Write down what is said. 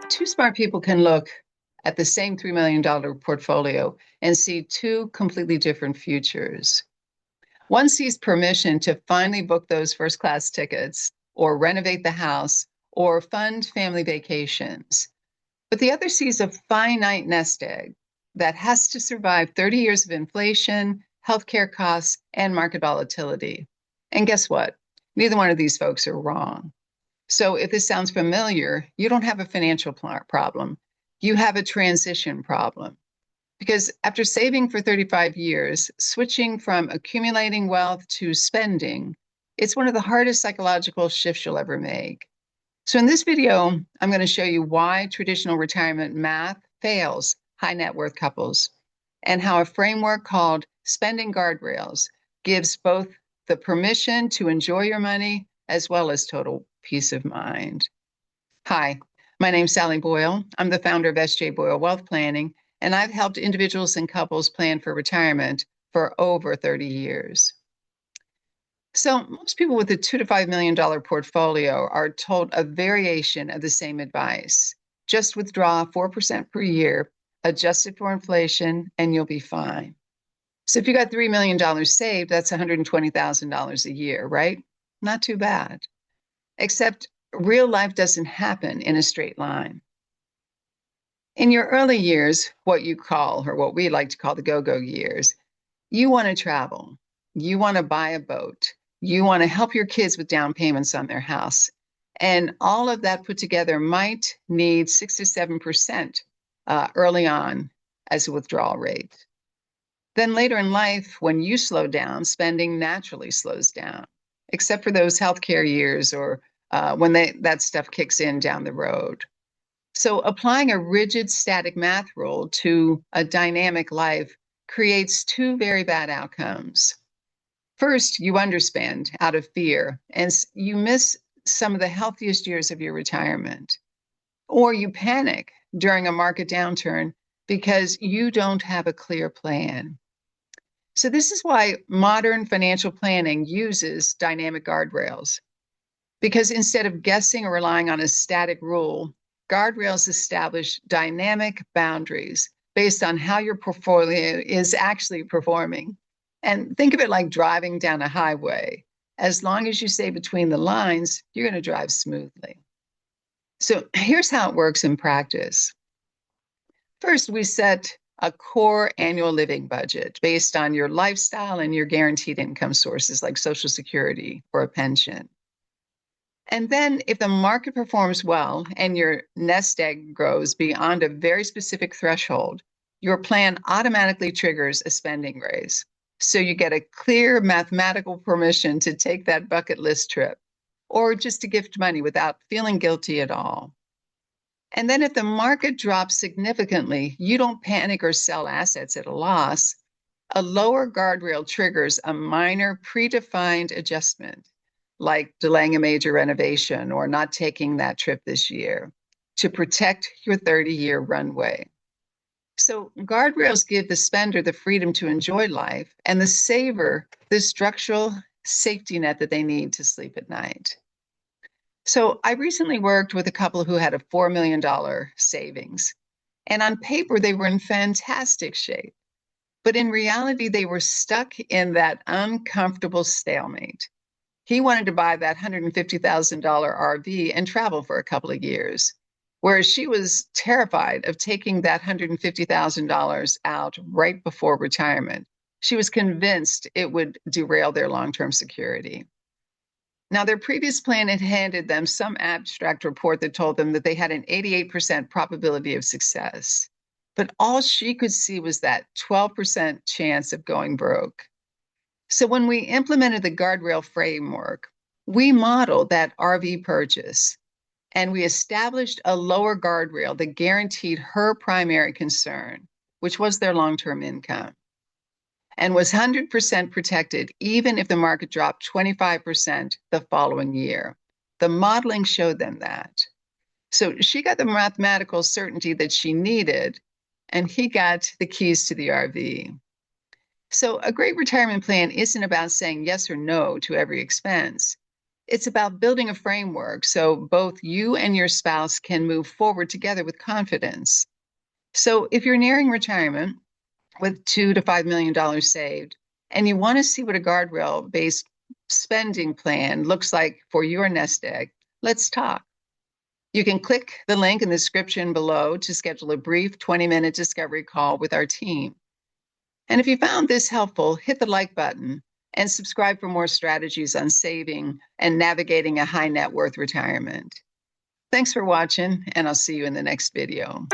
Two smart people can look at the same $3 million portfolio and see two completely different futures. One sees permission to finally book those first-class tickets or renovate the house or fund family vacations. But the other sees a finite nest egg that has to survive 30 years of inflation, healthcare costs, and market volatility. And guess what? Neither one of these folks are wrong. So if this sounds familiar, you don't have a financial problem. You have a transition problem. Because after saving for 35 years, switching from accumulating wealth to spending, it's one of the hardest psychological shifts you'll ever make. So in this video, I'm going to show you why traditional retirement math fails high net worth couples and how a framework called spending guardrails gives both the permission to enjoy your money as well as total peace of mind. Hi, my name's Sally Boyle. I'm the founder of S.J. Boyle Wealth Planning, and I've helped individuals and couples plan for retirement for over 30 years. So most people with a $2 to $5 million portfolio are told a variation of the same advice. Just withdraw 4% per year, adjust it for inflation, and you'll be fine. So if you got $3 million saved, that's $120,000 a year, right? Not too bad. Except real life doesn't happen in a straight line. In your early years, what you call, or what we like to call the go-go years, you want to travel, you want to buy a boat, you want to help your kids with down payments on their house. And all of that put together might need 6 to 7% early on as a withdrawal rate. Then later in life, when you slow down, spending naturally slows down, except for those healthcare years or when that stuff kicks in down the road. So applying a rigid static math rule to a dynamic life creates two very bad outcomes. First, you underspend out of fear, and you miss some of the healthiest years of your retirement. Or you panic during a market downturn because you don't have a clear plan. So this is why modern financial planning uses dynamic guardrails. Because instead of guessing or relying on a static rule, guardrails establish dynamic boundaries based on how your portfolio is actually performing. And think of it like driving down a highway. As long as you stay between the lines, you're going to drive smoothly. So here's how it works in practice. First, we set a core annual living budget based on your lifestyle and your guaranteed income sources like Social Security or a pension. And then if the market performs well and your nest egg grows beyond a very specific threshold, your plan automatically triggers a spending raise. So you get a clear mathematical permission to take that bucket list trip or just to gift money without feeling guilty at all. And then if the market drops significantly, you don't panic or sell assets at a loss. A lower guardrail triggers a minor predefined adjustment, like delaying a major renovation or not taking that trip this year, to protect your 30-year runway. So guardrails give the spender the freedom to enjoy life and the saver the structural safety net that they need to sleep at night. So I recently worked with a couple who had a $4 million savings, and on paper they were in fantastic shape. But in reality, they were stuck in that uncomfortable stalemate. He wanted to buy that $150,000 RV and travel for a couple of years, whereas she was terrified of taking that $150,000 out right before retirement. She was convinced it would derail their long-term security. Now, their previous plan had handed them some abstract report that told them that they had an 88% probability of success. But all she could see was that 12% chance of going broke. So when we implemented the guardrail framework, we modeled that RV purchase, and we established a lower guardrail that guaranteed her primary concern, which was their long-term income, and was 100% protected even if the market dropped 25% the following year. The modeling showed them that. So she got the mathematical certainty that she needed, and he got the keys to the RV. So a great retirement plan isn't about saying yes or no to every expense. It's about building a framework so both you and your spouse can move forward together with confidence. So if you're nearing retirement with $2 to $5 million saved, and you want to see what a guardrail-based spending plan looks like for your nest egg, let's talk. You can click the link in the description below to schedule a brief 20-minute discovery call with our team. And if you found this helpful, hit the like button and subscribe for more strategies on saving and navigating a high net worth retirement. Thanks for watching, and I'll see you in the next video.